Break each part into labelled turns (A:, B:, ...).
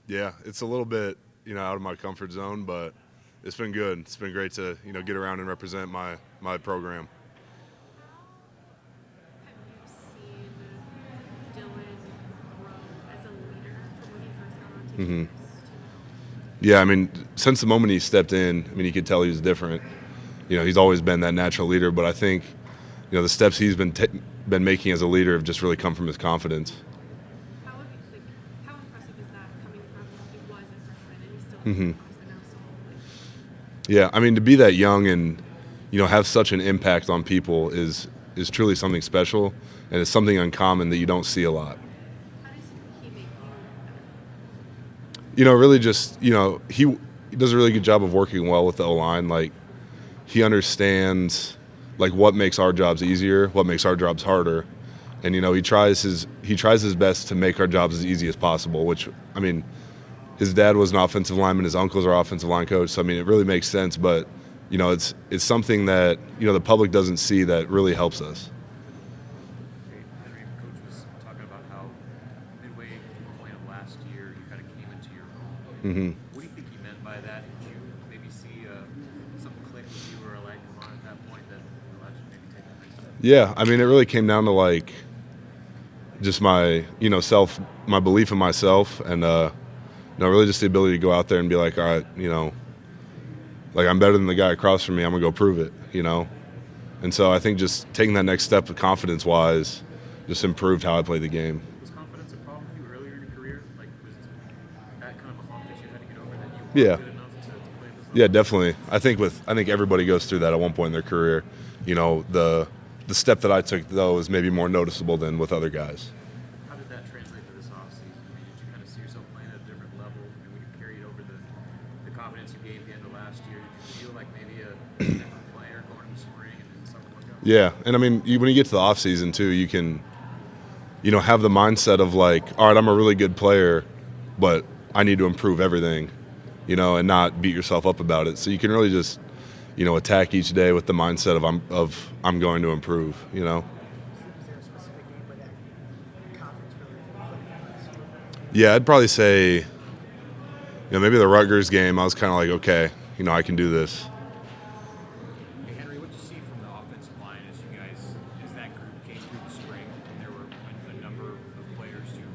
A: Yeah, it's a little bit, out of my comfort zone, but it's been good. It's been great to, get around and represent my program.
B: Have you seen Dylan grow as a leader from when he first got onto
A: hmm
B: campus to now?
A: Yeah, I mean, since the moment he stepped in, I mean, you could tell he was different. He's always been that natural leader, but I think, the steps he's been making as a leader have just really come from his confidence.
B: How have you, like how impressive is that coming from he was a freshman and he's still an
A: hmm
B: underclassman now, so like
A: Yeah, I mean, to be that young and, have such an impact on people is truly something special, and it's something uncommon that you don't see a lot.
B: how does he make you better?
A: Really just, he does a really good job of working well with the O line. Like, he understands like what makes our jobs easier, what makes our jobs harder, and he tries his best to make our jobs as easy as possible. Which, I mean, his dad was an offensive lineman, his uncles are offensive line coach, so I mean it really makes sense. But it's something that the public doesn't see that really helps us.
C: Hey, Henry, Coach was talking about how midway point of last year you kind of came into your own.
A: hmm
C: What do you think he meant by that? Did you maybe see something click with you or a light come on at that point that allowed you to maybe take that next step?
A: Yeah, I mean it really came down to like just my my belief in myself, and really just the ability to go out there and be like, all right, like I'm better than the guy across from me. I'm gonna go prove it. And so I think just taking that next step, confidence wise, just improved how I played the game.
C: Was confidence a problem with you earlier in your career? Like, was that kind of a hump that you had to get over that you
A: Yeah,
C: weren't good enough to play at this
A: yeah,
C: level?
A: definitely. I think everybody goes through that at one point in their career. The step that I took though is maybe more noticeable than with other guys.
C: How did that translate to this offseason? I mean, did you kind of see yourself playing at a different level? I mean, when you carried over the confidence you gained at the end of last year, did you feel like maybe a different player going into the spring and then summer workouts?
A: Yeah, and I mean, when you get to the off season too, you can, have the mindset of like, all right, I'm a really good player, but I need to improve everything, and not beat yourself up about it. So you can really just, attack each day with the mindset of I'm going to improve.
D: Was there a specific game where that confidence really clicked last year?
A: Yeah, I'd probably say, maybe the Rutgers game. I was kind of like, okay, I can do this.
E: Hey Henry, what did you see from the offensive line as that group came through the spring and there were a number of players who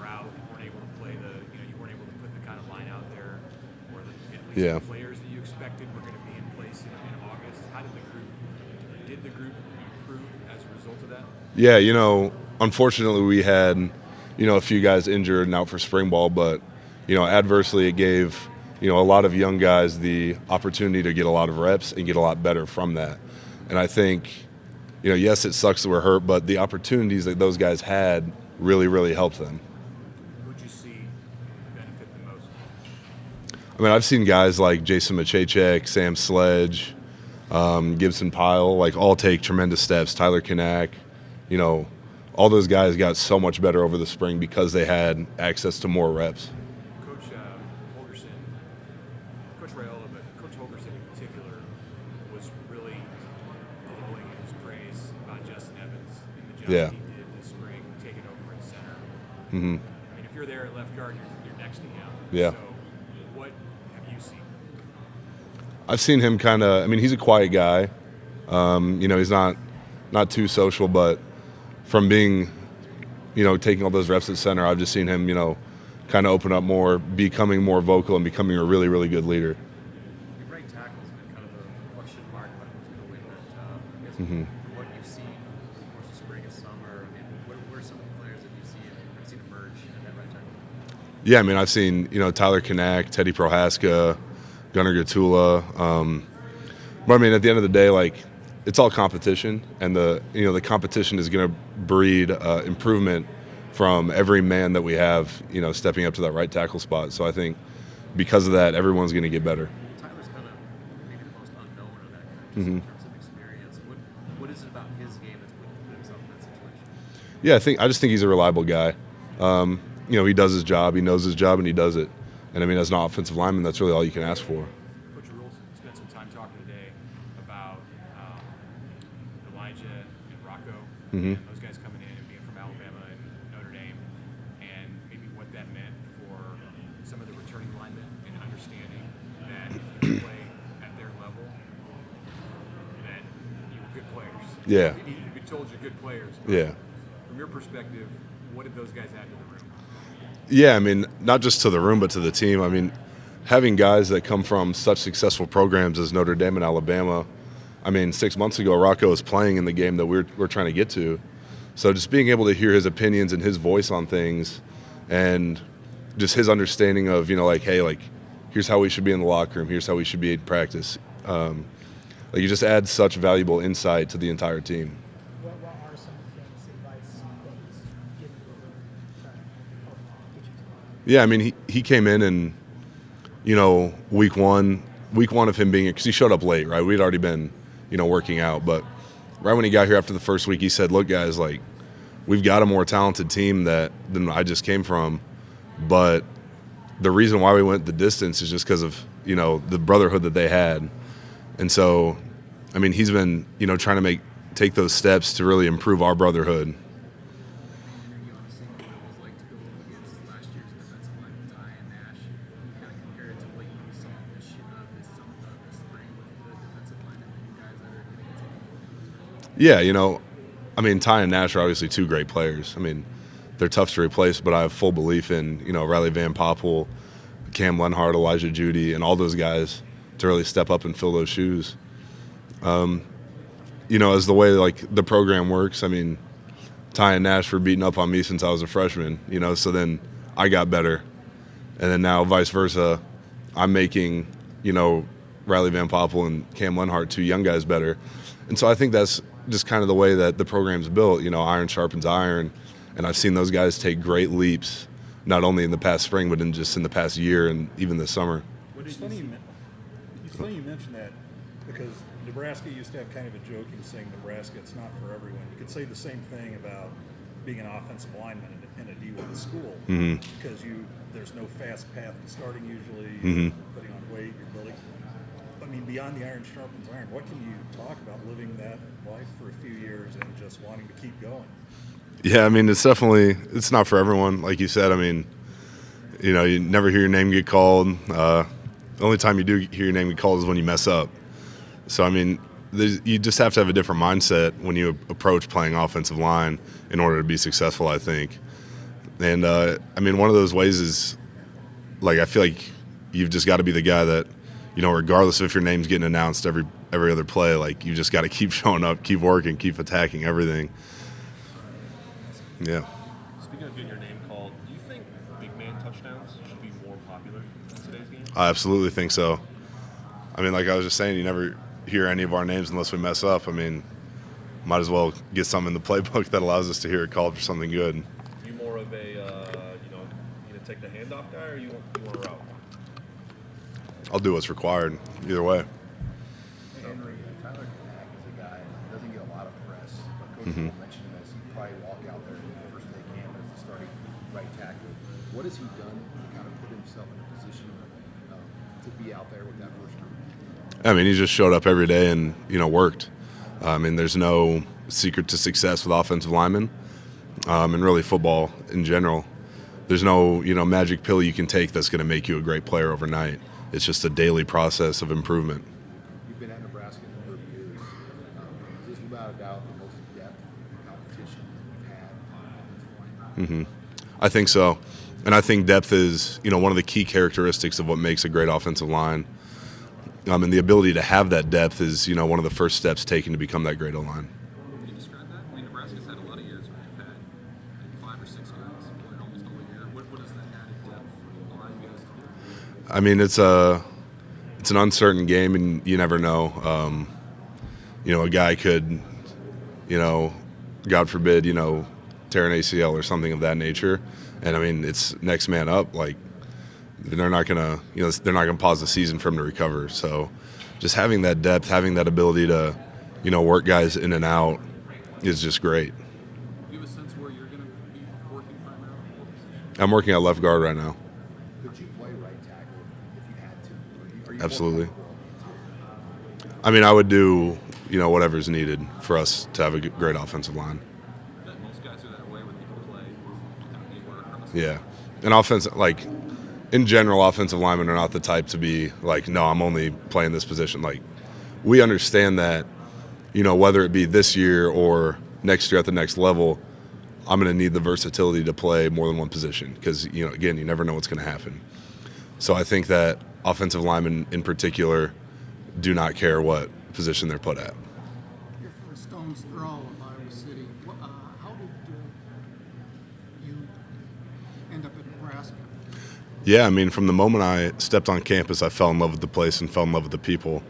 E: were out and weren't able to play you weren't able to put the kind of line out there, or at least
A: Yeah.
E: the players that you expected were going to be in place in August. How did the group improve as a result of that?
A: Yeah, unfortunately we had, a few guys injured and out for spring ball, but, adversely it gave, a lot of young guys the opportunity to get a lot of reps and get a lot better from that. And I think, yes, it sucks that we're hurt, but the opportunities that those guys had really, really helped them.
E: Who'd you see benefit the most?
A: I mean, I've seen guys like Jason Machacek, Sam Sledge, Gibson Pyle, like all take tremendous steps. Tyler Kanak, you know, all those guys got so much better over the spring because they had access to more reps.
E: Coach Holgerson, Coach Rhule, but Coach Holgerson in particular was really glowing in his praise about Justin Evans and the job
A: Yeah.
E: he did this spring, taking over at center.
A: hmm
E: I mean, if you're there at left guard, you're next to him.
A: Yeah.
E: So, what have you seen?
A: I've seen him kind of. I mean, he's a quiet guy. He's not too social, but from being, taking all those reps at center, I've just seen him, kind of open up more, becoming more vocal, and becoming a really, really good leader.
C: Your right tackle's been kind of a question mark about who's going to win that job. I guess
A: Mhm.
C: from what you've seen, of course, the spring and summer, I mean, what are some of the players that you've seen emerge at that right tackle?
A: Yeah, I mean, I've seen, Tyler Kanak, Teddy Prohaska, Gunnar Gatula. But I mean, at the end of the day, like, it's all competition, and the competition is going to breed improvement from every man that we have, stepping up to that right tackle spot. So I think because of that, everyone's going to get better.
C: Tyler's kind of maybe the most unknown of that group, just
A: hmm
C: in terms of experience. What is it about his game that's put himself in that situation?
A: Yeah, I just think he's a reliable guy. He does his job, he knows his job, and he does it. And I mean, as an offensive lineman, that's really all you can ask for.
E: Coach Rhule spent some time talking today about Elijah and Rocco
A: hmm
E: and those guys coming in and being from Alabama and Notre Dame, and maybe what that meant for
A: Yeah.
E: You've been told you're good players.
A: Yeah.
E: From your perspective, what did those guys add to the room?
A: Yeah, I mean, not just to the room, but to the team. I mean, having guys that come from such successful programs as Notre Dame and Alabama. I mean, 6 months ago, Rocco was playing in the game that we're trying to get to. So just being able to hear his opinions and his voice on things, and just his understanding of, like, hey, like, here's how we should be in the locker room. Here's how we should be in practice. Like, you just add such valuable insight to the entire team.
D: What are some of the things, advice that he's given you to try to help get you to
A: Yeah, I mean, he came in and, week one of him being here, because he showed up late, right? We'd already been, working out. But right when he got here after the first week, he said, look, guys, like, we've got a more talented team than I just came from. But the reason why we went the distance is just because of, the brotherhood that they had. And so, I mean, he's been, trying to take those steps to really improve our brotherhood.
C: You honestly know what it was like to go up against last year's defensive lineman Ty and Nash. Kind of compare it to what you saw this spring with the defensive linemen and you guys that are going to take.
A: Yeah, I mean, Ty and Nash are obviously two great players. I mean, they're tough to replace, but I have full belief in, Riley Van Poppel, Cam Lenhart, Elijah Judy, and all those guys to really step up and fill those shoes. As the way, like, the program works, I mean, Ty and Nash were beating up on me since I was a freshman, so then I got better. And then now, vice versa, I'm making, Riley Van Poppel and Cam Lenhart, two young guys, better. And so I think that's just kind of the way that the program's built. Iron sharpens iron. And I've seen those guys take great leaps, not only in the past spring, but in the past year and even this summer.
F: It's funny you mention that, because Nebraska used to have kind of a joking saying, Nebraska, it's not for everyone. You could say the same thing about being an offensive lineman in a D1 school, because there's no fast path to starting usually, putting on weight, you're building. I mean, beyond the iron sharpens iron, what can you talk about living that life for a few years and just wanting to keep going?
A: Yeah, I mean, it's not for everyone. Like you said, I mean, you never hear your name get called. The only time you do hear your name get called is when you mess up. So, I mean, you just have to have a different mindset when you approach playing offensive line in order to be successful, I think. And, I mean, one of those ways is, like, I feel like you've just got to be the guy that, regardless of if your name's getting announced every other play, like, you just got to keep showing up, keep working, keep attacking everything. Yeah.
G: Speaking of getting your name called, do you think big man touchdowns should be more popular in today's game?
A: I absolutely think so. I mean, like I was just saying, you never hear any of our names unless we mess up. I mean, might as well get something in the playbook that allows us to hear it called for something good.
G: You more of a, you to take the handoff guy, or you want a route?
A: I'll do what's required, either way.
H: Henry, Tyler Knack is a guy that doesn't get a lot of press, but Coach Rhule mentioned him as he'd probably walk out there in the first day camp as the starting right tackle. What has he done to kind of put himself in a position to be out there with that first group?
A: I mean, he just showed up every day and, worked. I mean, there's no secret to success with offensive linemen, and really football in general. There's no, magic pill you can take that's going to make you a great player overnight. It's just a daily process of improvement.
H: You've been at Nebraska a number of years. Is this without a doubt the most depth competition you've had on offensive line?
A: I think so. And I think depth is, one of the key characteristics of what makes a great offensive line. And the ability to have that depth is, one of the first steps taken to become that great O-line.
C: Can you describe that? I mean, Nebraska's had a lot of years where you've had 5 or 6 guys playing almost all year. What is that added depth allow you guys to do?
A: I mean, it's an uncertain game, and you never know. A guy could, God forbid, tear an ACL or something of that nature. And I mean, it's next man up. Like, they're not gonna pause the season for him to recover. So, just having that depth, having that ability to, work guys in and out, is just great.
C: Do you have a sense where you're going to be working primarily?
A: I'm working at left guard right now.
H: Could you play right tackle if you had to? Are you
A: Absolutely.
H: more comfortable?
A: I mean, I would do, whatever's needed for us to have a great offensive line.
C: Most guys are that way when they can play kind of anywhere across.
A: Yeah. And in general, offensive linemen are not the type to be like, no, I'm only playing this position. Like, we understand that, whether it be this year or next year at the next level, I'm going to need the versatility to play more than one position because, again, you never know what's going to happen. So I think that offensive linemen in particular do not care what position they're put at.
I: You're from a stone's throw of Iowa City. How did you end up at Nebraska?
A: Yeah, I mean, from the moment I stepped on campus, I fell in love with the place and fell in love with the people.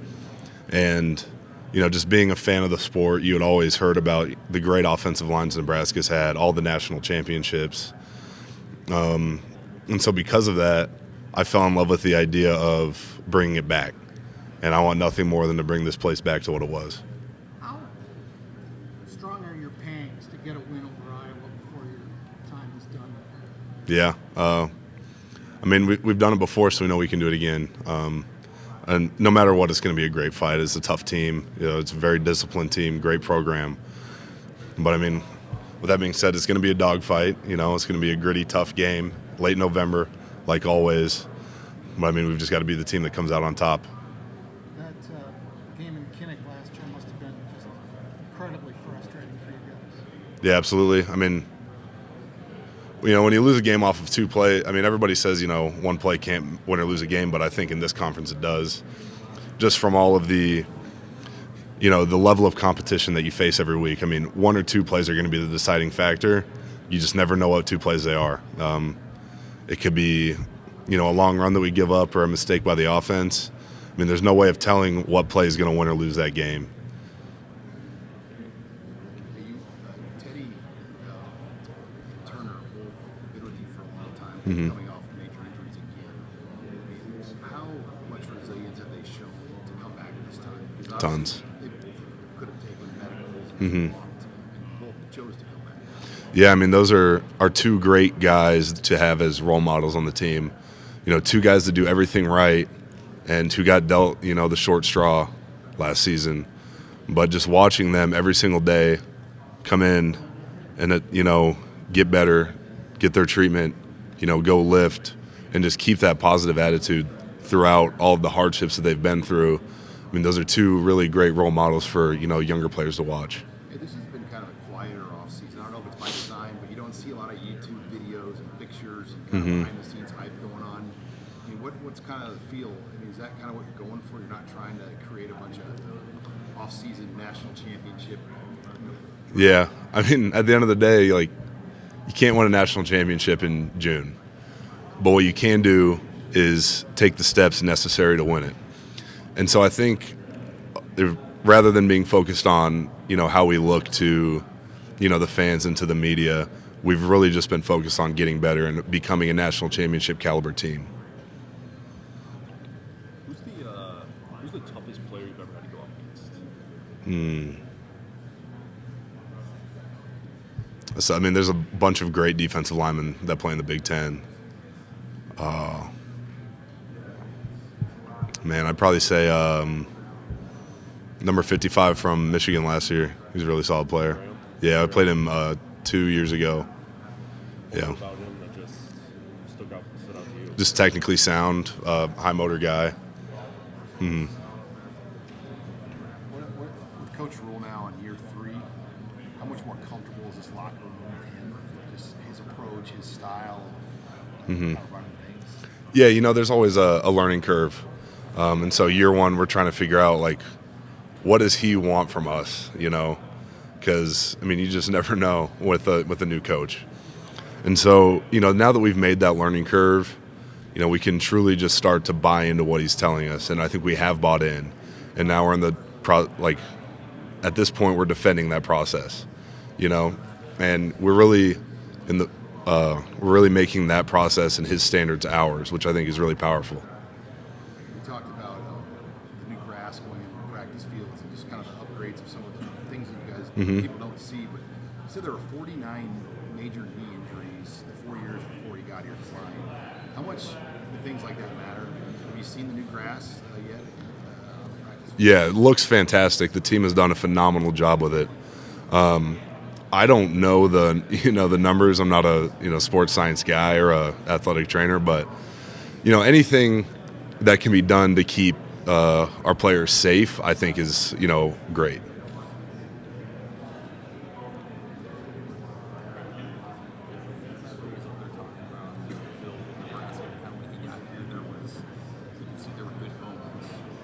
A: And, just being a fan of the sport, you had always heard about the great offensive lines Nebraska's had, all the national championships. And so because of that, I fell in love with the idea of bringing it back. And I want nothing more than to bring this place back to what it was.
I: How strong are your pangs to get a win over Iowa before your time is done?
A: Yeah. I mean, we've done it before, so we know we can do it again. And no matter what, it's going to be a great fight. It's a tough team. It's a very disciplined team, great program. But, I mean, with that being said, it's going to be a dogfight. It's going to be a gritty, tough game, late November, like always. But, I mean, we've just got to be the team that comes out on top.
I: That game in Kinnick last year must have been just incredibly frustrating for you guys.
A: Yeah, absolutely. I mean, when you lose a game off of two play, I mean, everybody says, one play can't win or lose a game, but I think in this conference it does. Just from all of the, the level of competition that you face every week. I mean, one or two plays are going to be the deciding factor. You just never know what two plays they are. It could be, a long run that we give up or a mistake by the offense. I mean, there's no way of telling what play is going to win or lose that game.
H: Coming off major injuries again. How much resilience have they shown to come back this time?
A: Tons.
H: They could have taken medicals and both chose to come back.
A: Yeah, I mean, those are two great guys to have as role models on the team. Two guys that do everything right and who got dealt, the short straw last season. But just watching them every single day come in and, get better, get their treatment, go lift, and just keep that positive attitude throughout all of the hardships that they've been through. I mean, those are two really great role models for, younger players to watch.
H: Hey, this has been kind of a quieter offseason. I don't know if it's by design, but you don't see a lot of YouTube videos and pictures and kind of behind-the-scenes hype going on. I mean, what's kind of the feel? I mean, is that kind of what you're going for? You're not trying to create a bunch of off-season national championship?
A: Yeah. I mean, at the end of the day, you can't win a national championship in June. But what you can do is take the steps necessary to win it. And so I think rather than being focused on, how we look to, the fans and to the media, we've really just been focused on getting better and becoming a national championship caliber team.
G: Who's the toughest player you've ever had to go up against?
A: So, I mean, there's a bunch of great defensive linemen that play in the Big Ten. Man, I'd probably say number 55 from Michigan last year. He's a really solid player. Yeah, I played him 2 years ago. Yeah.
G: What about him that just stood out to you?
A: Just technically sound, high motor guy.
H: With Coach Rhule now in year 3, how much more comfortable is this locker room with him? Just his approach, his style, kind of running things?
A: Yeah, there's always a learning curve. And so year one, we're trying to figure out, what does he want from us, Because, I mean, you just never know with a new coach. And so, now that we've made that learning curve, we can truly just start to buy into what he's telling us. And I think we have bought in. And now we're in the at this point, we're defending that process, and we're really we're really making that process and his standards ours, which I think is really powerful.
H: We talked about the new grass going into the practice fields and just kind of the upgrades of some of the things that you guys people don't see. But you said there were 49 major knee injuries the 4 years before you got here to flying. How much do things like that matter? Have you seen the new grass yet?
A: Yeah, it looks fantastic. The team has done a phenomenal job with it. I don't know the numbers. I'm not a sports science guy or a athletic trainer, but anything that can be done to keep our players safe, I think is great.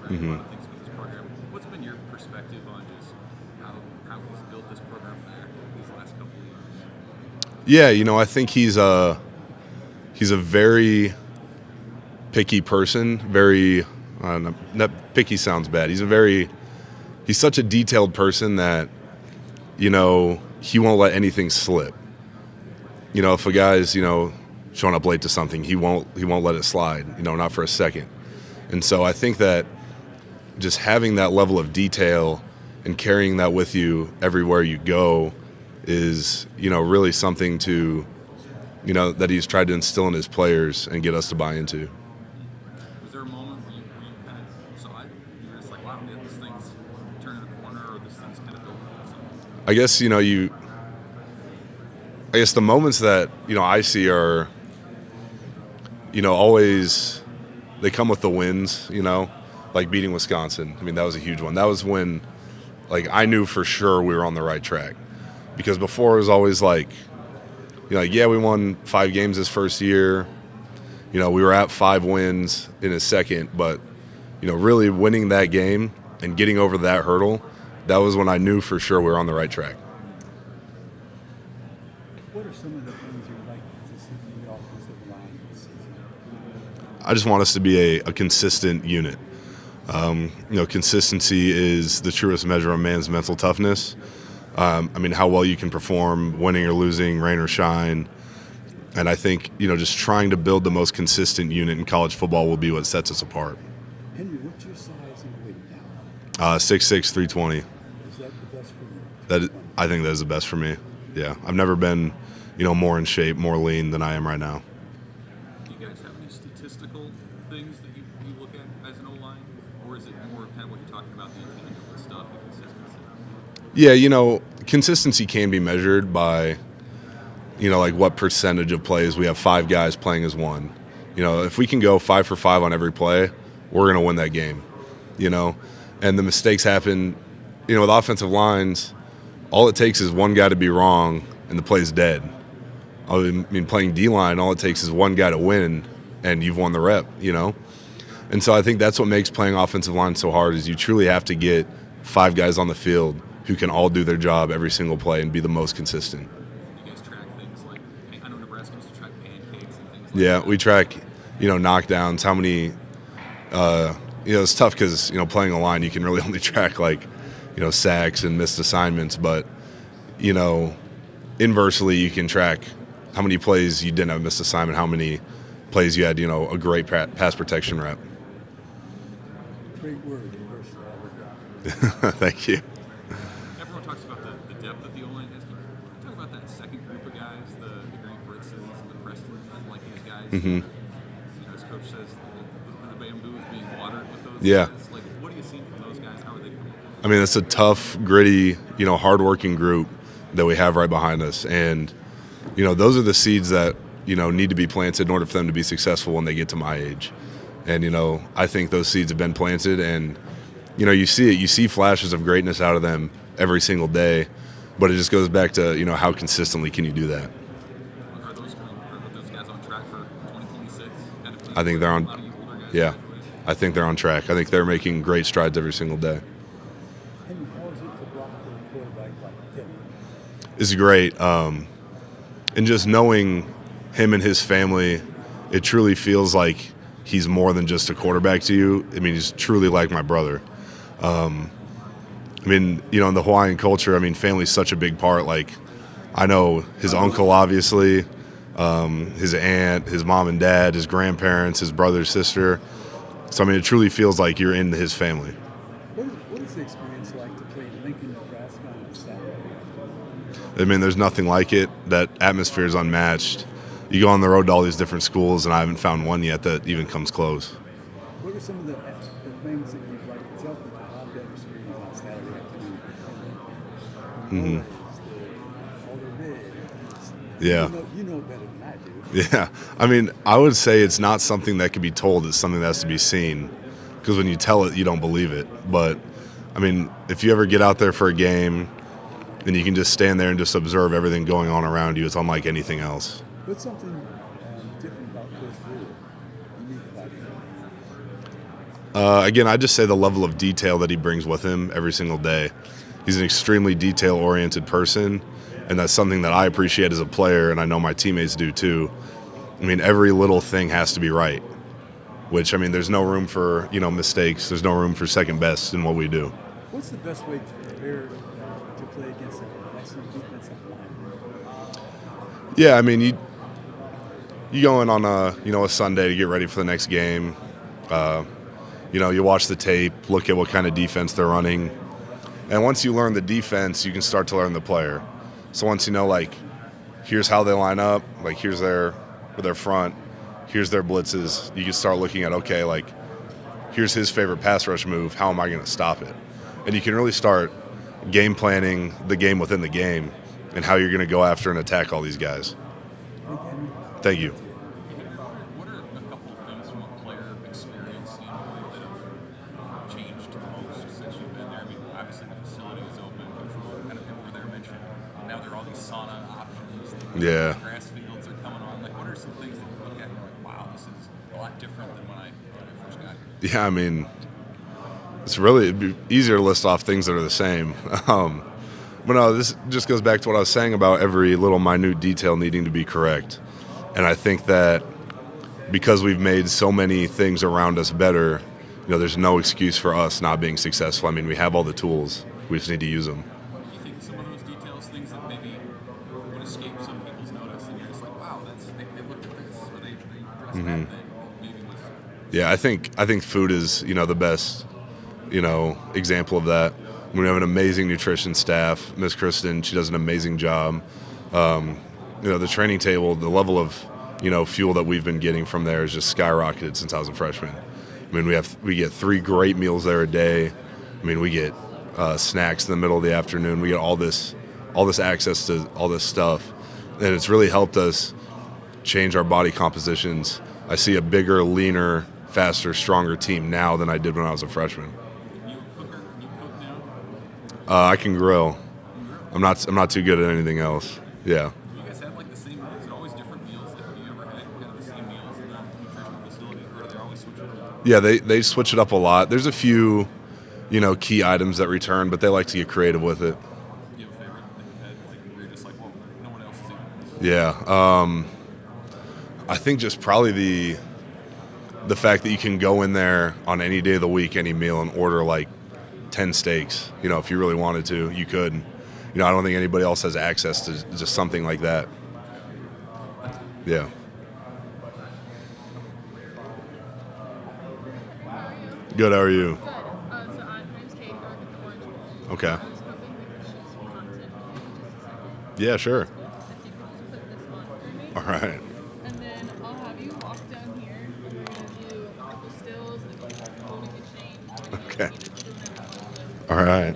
E: heard a lot of things about this program. What's been your perspective on just how he's built this program back these last couple of years?
A: Yeah, I think he's a very picky person. Very, I don't know, not picky sounds bad. He's such a detailed person that, he won't let anything slip. If a guy's, showing up late to something, he won't let it slide, not for a second. And so I think that just having that level of detail and carrying that with you everywhere you go is, really something to, that he's tried to instill in his players and get us to buy into.
E: Was there a moment where you kind of saw it? You were just like, wow, this thing's turning the corner, or this thing's kind of building something?
A: I guess, I guess the moments that, I see are, always, they come with the wins, like beating Wisconsin. I mean, that was a huge one. That was when, I knew for sure we were on the right track. Because before it was always like, yeah, we won 5 games this first year. We were at 5 wins in a second. But, really winning that game and getting over that hurdle, that was when I knew for sure we were on the right track.
J: What are some of the things you would like to see from the offensive line this season?
A: I just want us to be a consistent unit. Consistency is the truest measure of man's mental toughness. How well you can perform, winning or losing, rain or shine. And I think, just trying to build the most consistent unit in college football will be what sets us apart.
J: Henry, what's your size and weight now?
A: 6'6", 320.
J: Is that the best for you?
A: I think that is the best for me. Yeah. I've never been, more in shape, more lean than I am right now.
E: Do you guys have any statistical things that you look at as an O-line? Or is it more kind of what you're talking about, the intangible stuff, the consistency?
A: Yeah, consistency can be measured by, what percentage of plays we have 5 guys playing as one. If we can go 5 for 5 on every play, we're going to win that game, And the mistakes happen, with offensive lines, all it takes is one guy to be wrong and the play's dead. Playing D-line, all it takes is one guy to win and you've won the rep, And so I think that's what makes playing offensive line so hard is you truly have to get 5 guys on the field who can all do their job every single play and be the most consistent.
E: You guys track things like, I know Nebraska used to track pancakes and things like
A: Yeah,
E: that.
A: we track, knockdowns, how many, it's tough because, playing a line, you can really only track sacks and missed assignments, but, inversely, you can track how many plays you didn't have a missed assignment, how many plays you had, a great pass protection rep.
J: Great word, versatile.
A: Thank you.
E: Everyone talks about the depth that the O-line has. Can you talk about that second group of guys, the Grant Britzes and the Prestons, like these guys?
A: Mm-hmm.
E: As Coach says, the bamboo is being watered with those
A: Yeah.
E: guys. What do you see from those guys? How are they coming?
A: It's a tough, gritty, hardworking group that we have right behind us. And, those are the seeds that, need to be planted in order for them to be successful when they get to my age. And, I think those seeds have been planted and, you see it. You see flashes of greatness out of them every single day. But it just goes back to, how consistently can you do that?
E: Are those guys on track for 2026?
A: I think they're on.
E: A lot of you older guys
A: Yeah,
E: graduate?
A: I think they're on track. I think they're making great strides every single day.
J: Henry, how is it to block for a quarterback like Tim?
A: It's great. And just knowing him and his family, it truly feels like he's more than just a quarterback to you. He's truly like my brother. In the Hawaiian culture, family's such a big part. I know his uncle, obviously, his aunt, his mom and dad, his grandparents, his brother, sister. So, it truly feels like you're in his family.
J: What is the experience like to play Lincoln, Nebraska on Saturday?
A: There's nothing like it. That atmosphere is unmatched. You go on the road to all these different schools, and I haven't found one yet that even comes close.
J: What are some of the things that you'd like to tell people about that experience on Saturday afternoon?
A: Mm-hmm.
J: All the red.
A: Yeah.
J: You know better than I do.
A: Yeah. I would say it's not something that can be told. It's something that has to be seen. Because when you tell it, you don't believe it. But, if you ever get out there for a game and you can just stand there and just observe everything going on around you, it's unlike anything else.
J: What's something different about Coach Rhule? Unique about
A: Again, I just say the level of detail that he brings with him every single day. He's an extremely detail-oriented person, and that's something that I appreciate as a player, and I know my teammates do too. I mean, every little thing has to be right, which, I mean, there's no room for, mistakes. There's no room for second best in what we do.
J: What's the best way to prepare to play against an excellent defensive line?
A: Yeah, I mean, you go in on a Sunday to get ready for the next game. You watch the tape, look at what kind of defense they're running. And once you learn the defense, you can start to learn the player. So once you know, like, here's how they line up, like, here's their front, here's their blitzes, you can start looking at, okay, like, here's his favorite pass rush move, how am I going to stop it? And you can really start game planning the game within the game and how you're going to go after and attack all these guys. Thank you.
G: What are a couple of things from a player experience standpoint that have changed the most since you've been there? I mean, obviously the facility is open. Rhule kind of over there mentioned now there are all these sauna options.
A: Yeah.
G: Grass fields are coming on. Like, what are some things that you look at and you're like, wow, this is a lot different than when I first got here?
A: Yeah, I mean, it'd be easier to list off things that are the same. But no, this just goes back to what I was saying about every little minute detail needing to be correct. And I think that because we've made so many things around us better, there's no excuse for us not being successful. I mean, we have all the tools. We just need to use them.
G: You think some of those details, things that maybe would escape some people's notice, and you're just like, wow, they looked at this, or they addressed that thing, maybe was...
A: Yeah, I think food is, the best, example of that. We have an amazing nutrition staff. Miss Kristen, she does an amazing job. The training table, the level of, fuel that we've been getting from there is just skyrocketed since I was a freshman. I mean, we get 3 great meals there a day. I mean, we get snacks in the middle of the afternoon. We get all this access to all this stuff, and it's really helped us change our body compositions. I see a bigger, leaner, faster, stronger team now than I did when I was a freshman.
G: You a cooker? Can you cook now?
A: I can grill. I'm not too good at anything else. Yeah.
G: You guys have like the same meals? Is it always different meals? Like, have you ever had kind of the same meals in the nutritional facility, or do they always switch it up?
A: Yeah, they switch it up a lot. There's a few, key items that return, but they like to get creative with it.
G: Do you have a favorite that you've had, like, where you're just like, well, no one else is eating this?
A: Yeah. I think just probably the fact that you can go in there on any day of the week, any meal, and order like 10 steaks. If you really wanted to, you could. I don't think anybody else has access to just something like that. Yeah. Good, how are you?
B: Good. So my name's Kate. I work at the Orange Bowl.
A: Okay.
B: I was hoping we could shoot some content in just a second.
A: Yeah, sure.
B: If you could just put this on for me.
A: All right.
B: And then I'll have you walk down here. We're going to do a couple stills and a couple holding exchange.
A: Okay. All right.